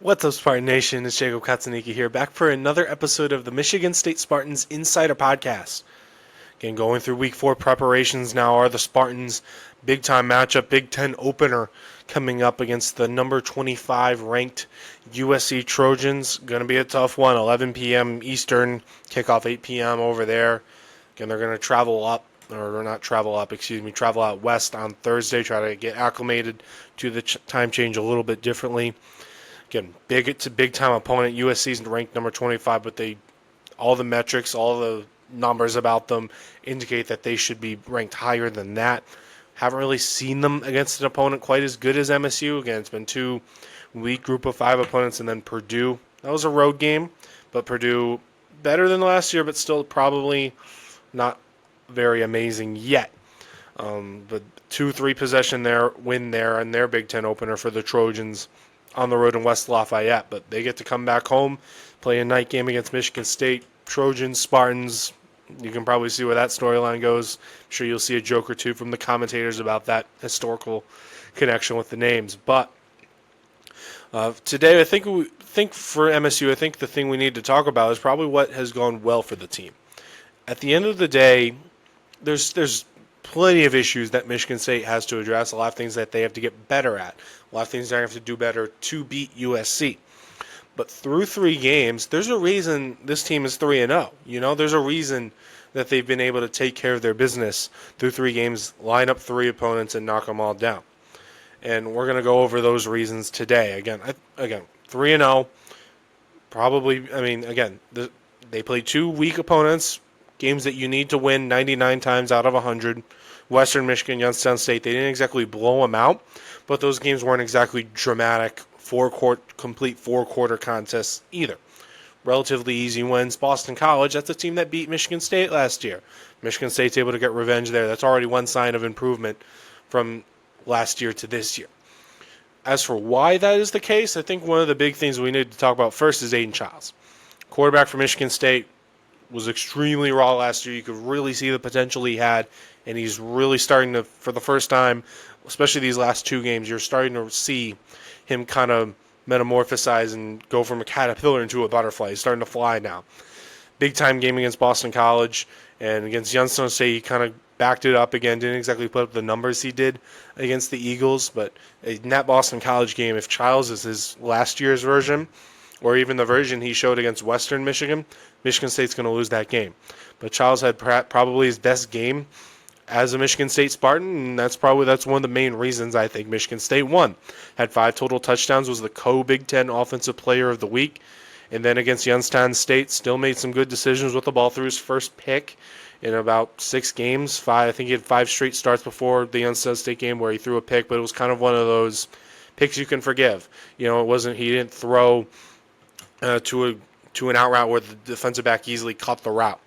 What's up, Spartan Nation? It's Jacob Katsuniki here, back for another episode of the Michigan State Spartans Insider Podcast. Again, going through Week 4 preparations now are the Spartans' big-time matchup, Big Ten opener coming up against the number 25 ranked USC Trojans. Going to be a tough one, 11 p.m. Eastern, kickoff 8 p.m. over there. Again, they're going to travel out west on Thursday, try to get acclimated to the time change a little bit differently. Again, it's a big-time opponent. USC's ranked number 25, but all the metrics, all the numbers about them indicate that they should be ranked higher than that. Haven't really seen them against an opponent quite as good as MSU. Again, it's been two weak group of 5 opponents, and then Purdue. That was a road game, but Purdue better than last year, but still probably not very amazing yet. But 2-3 possession win there, and their Big Ten opener for the Trojans on the road in West Lafayette. But they get to come back home, play a night game against Michigan State. Trojans, Spartans, you can probably see where that storyline goes. I'm sure you'll see a joke or two from the commentators about that historical connection with the names. But today, I think for MSU, I think the thing we need to talk about is probably what has gone well for the team. At the end of the day, there's plenty of issues that Michigan State has to address, a lot of things that they have to get better at, a lot of things they have to do better to beat USC. But through 3 games, there's a reason this team is 3-0. There's a reason that they've been able to take care of their business through 3 games, line up 3 opponents, and knock them all down. And we're going to go over those reasons today. Again, 3-0. Probably, they played 2 weak opponents, games that you need to win 99 times out of 100. Western Michigan, Youngstown State, they didn't exactly blow them out, but those games weren't exactly dramatic complete 4-quarter contests either. Relatively easy wins. Boston College, that's a team that beat Michigan State last year. Michigan State's able to get revenge there. That's already one sign of improvement from last year to this year. As for why that is the case, I think one of the big things we need to talk about first is Aiden Childs. Quarterback for Michigan State was extremely raw last year. You could really see the potential he had, and he's really starting to, for the first time, especially these last 2 games, you're starting to see him kind of metamorphosize and go from a caterpillar into a butterfly. He's starting to fly now. Big-time game against Boston College, and against Youngstown State, he kind of backed it up again. Didn't exactly put up the numbers he did against the Eagles, but in that Boston College game, if Childs is his last year's version, or even the version he showed against Western Michigan, Michigan State's going to lose that game. But Childs had probably his best game as a Michigan State Spartan, and that's one of the main reasons I think Michigan State won. Had 5 total touchdowns, was the co-Big Ten Offensive Player of the Week, and then against Youngstown State, still made some good decisions with the ball, through his first pick in about 6 games. I think he had 5 straight starts before the Youngstown State game where he threw a pick, but it was kind of one of those picks you can forgive. He didn't throw to an out route where the defensive back easily cut the route.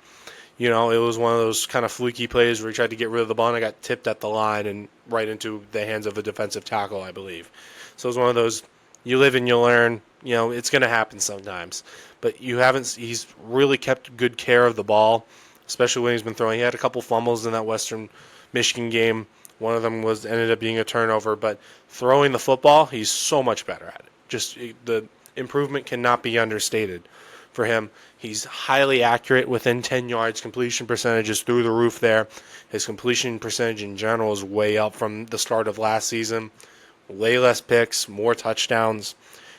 It was one of those kind of fluky plays where he tried to get rid of the ball and it got tipped at the line and right into the hands of a defensive tackle, I believe. So it was one of those, you live and you learn, it's going to happen sometimes. But he's really kept good care of the ball, especially when he's been throwing. He had a couple fumbles in that Western Michigan game. One of them ended up being a turnover, but throwing the football, he's so much better at it. Just the improvement cannot be understated for him. He's highly accurate within 10 yards. Completion percentage is through the roof there. His completion percentage in general is way up from the start of last season. Way less picks, more touchdowns.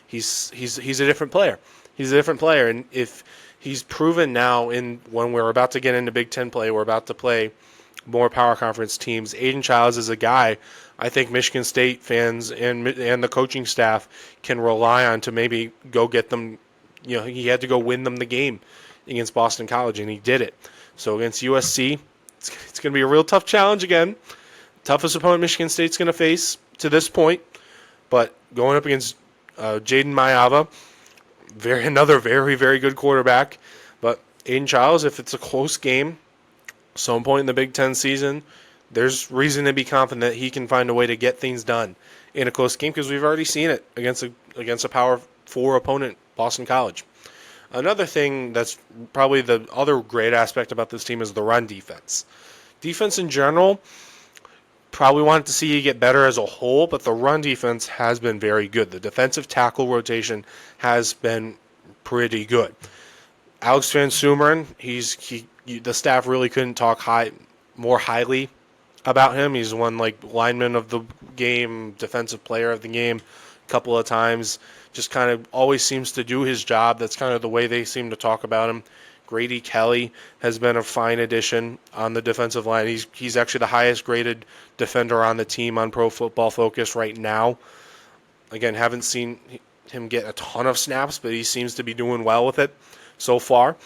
He's a different player. He's a different player, and if he's proven now when we're about to get into Big Ten play, we're about to play more power conference teams. Aiden Childs is a guy I think Michigan State fans and the coaching staff can rely on to maybe go get them. He had to go win them the game against Boston College, and he did it. So against USC, it's going to be a real tough challenge again. Toughest opponent Michigan State's going to face to this point. But going up against Jaden Mayava, another very, very good quarterback. But Aiden Childs, if it's a close game, some point in the Big Ten season, there's reason to be confident that he can find a way to get things done in a close game, because we've already seen it against a Power 4 opponent, Boston College. Another thing that's probably the other great aspect about this team is the run defense. Defense in general, Probably wanted to see you get better as a whole, but the run defense has been very good. The defensive tackle rotation has been pretty good. Alex Van Sumeren, the staff really couldn't talk more highly about him. He's won like lineman of the game, defensive player of the game a couple of times. Just kind of always seems to do his job. That's kind of the way they seem to talk about him. Grady Kelly has been a fine addition on the defensive line. He's actually the highest graded defender on the team on Pro Football Focus right now. Again, haven't seen him get a ton of snaps, but he seems to be doing well with it so far.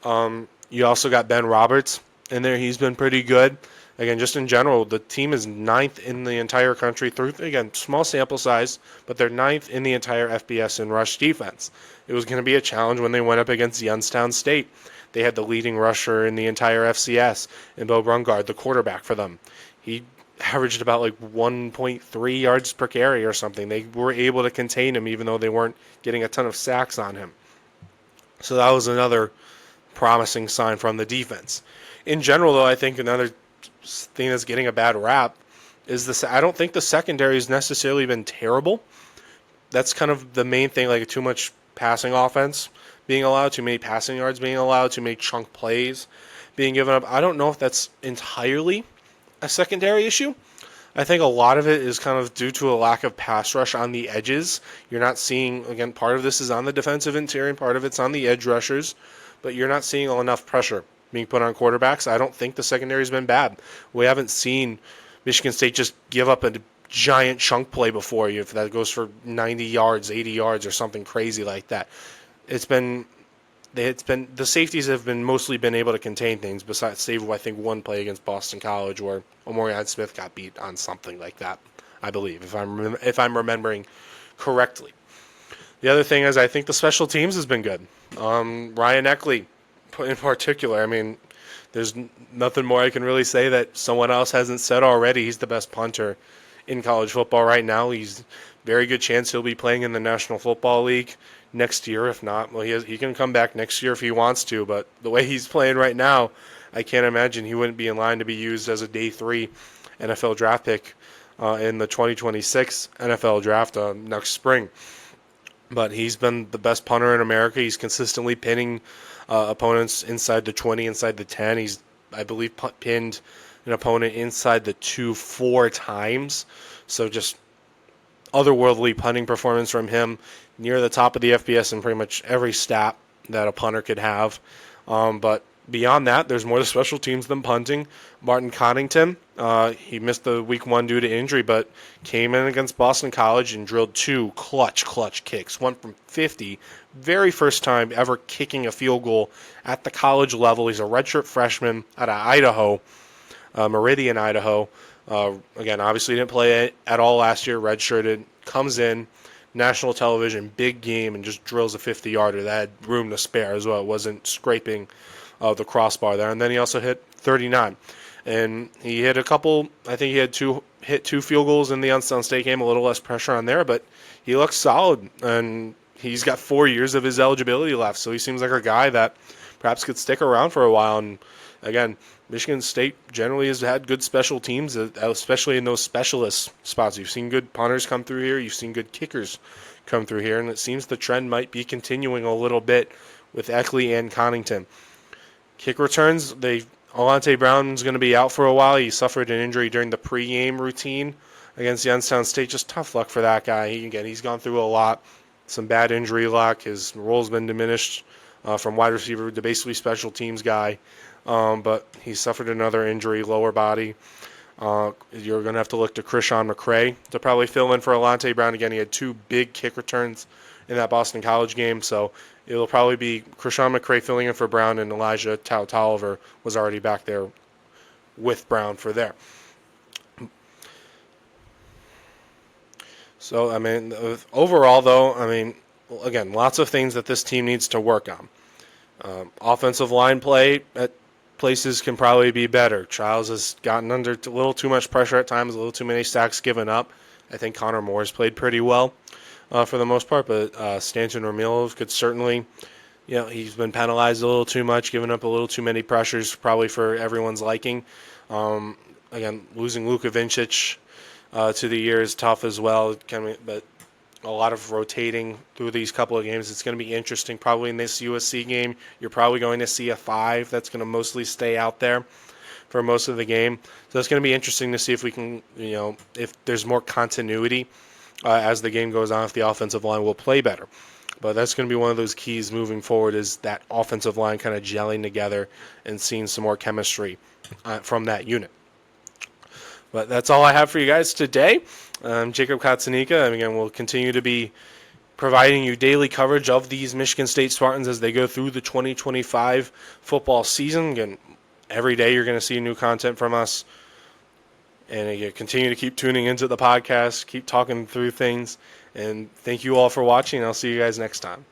You also got Ben Roberts in there. He's been pretty good. Again, just in general, the team is ninth in the entire country. Again, small sample size, but they're ninth in the entire FBS in rush defense. It was going to be a challenge when they went up against Youngstown State. They had the leading rusher in the entire FCS, in Bo Brungard, the quarterback for them. He averaged about like 1.3 yards per carry or something. They were able to contain him even though they weren't getting a ton of sacks on him. So that was another promising sign from the defense. In general, though, I think another thing that's getting a bad rap is this. I don't think the secondary has necessarily been terrible. That's kind of the main thing, like too much passing offense being allowed, too many passing yards being allowed, too many chunk plays being given up. I don't know if that's entirely a secondary issue. I think a lot of it is kind of due to a lack of pass rush on the edges. You're not seeing, again, part of this is on the defensive interior, and part of it's on the edge rushers, but you're not seeing enough pressure being put on quarterbacks. I don't think the secondary's been bad. We haven't seen Michigan State just give up a giant chunk play before you if that goes for 90 yards, 80 yards, or something crazy like that. The safeties have been mostly been able to contain things, besides save I think one play against Boston College where Omarion Smith got beat on something like that, I believe, if I'm remembering correctly. The other thing is I think the special teams has been good. Ryan Eckley, in particular, I mean, there's nothing more I can really say that someone else hasn't said already. He's the best punter in college football right now. He's very good chance he'll be playing in the National Football League next year. If not, well, he can come back next year if he wants to. But the way he's playing right now, I can't imagine he wouldn't be in line to be used as a day 3 NFL draft pick in the 2026 NFL draft next spring. But he's been the best punter in America. He's consistently pinning opponents inside the 20, inside the 10. He's, I believe, pinned an opponent inside the 2 4 times. So just otherworldly punting performance from him, near the top of the FBS in pretty much every stat that a punter could have. But beyond that, there's more to special teams than punting. Martin Connington, he missed the week 1 due to injury, but came in against Boston College and drilled 2 clutch kicks, one from 50. Very first time ever kicking a field goal at the college level. He's a redshirt freshman out of Idaho, Meridian, Idaho. Again, obviously didn't play at all last year, redshirted, comes in, national television, big game, and just drills a 50-yarder. That had room to spare as well. It wasn't scraping the crossbar there. And then he also hit 39. And he hit a couple, I think he had hit two field goals in the Youngstown State game, a little less pressure on there, but he looks solid. And he's got 4 years of his eligibility left, so he seems like a guy that perhaps could stick around for a while. And again, Michigan State generally has had good special teams, especially in those specialist spots. You've seen good punters come through here. You've seen good kickers come through here. And it seems the trend might be continuing a little bit with Eckley and Connington. Kick returns, Alante Brown's going to be out for a while. He suffered an injury during the pregame routine against Youngstown State. Just tough luck for that guy. He's gone through a lot. Some bad injury luck. His role's been diminished from wide receiver to basically special teams guy. But he suffered another injury, lower body. You're going to have to look to Krishawn McCray to probably fill in for Alante Brown. Again, he had 2 big kick returns in that Boston College game, so it'll probably be Krishawn McCray filling in for Brown, and Elijah Tolliver was already back there with Brown for there. So, I mean, overall, though, again, lots of things that this team needs to work on. Offensive line play at places can probably be better. Childs has gotten under a little too much pressure at times, a little too many sacks given up. I think Connor Moore's played pretty well for the most part, but Stanton Ramilov could certainly, he's been penalized a little too much, giving up a little too many pressures, probably for everyone's liking. Again, losing Luka Vincic to the year is tough as well. But a lot of rotating through these couple of games. It's going to be interesting. Probably in this USC game, you're probably going to see a 5 that's going to mostly stay out there for most of the game. So it's going to be interesting to see if we can, if there's more continuity as the game goes on, if the offensive line will play better. But that's going to be one of those keys moving forward, is that offensive line kind of gelling together and seeing some more chemistry from that unit. But that's all I have for you guys today. Jacob Katsanika, and again, we'll continue to be providing you daily coverage of these Michigan State Spartans as they go through the 2025 football season. Again, every day you're going to see new content from us. And again, continue to keep tuning into the podcast, keep talking through things. And thank you all for watching. I'll see you guys next time.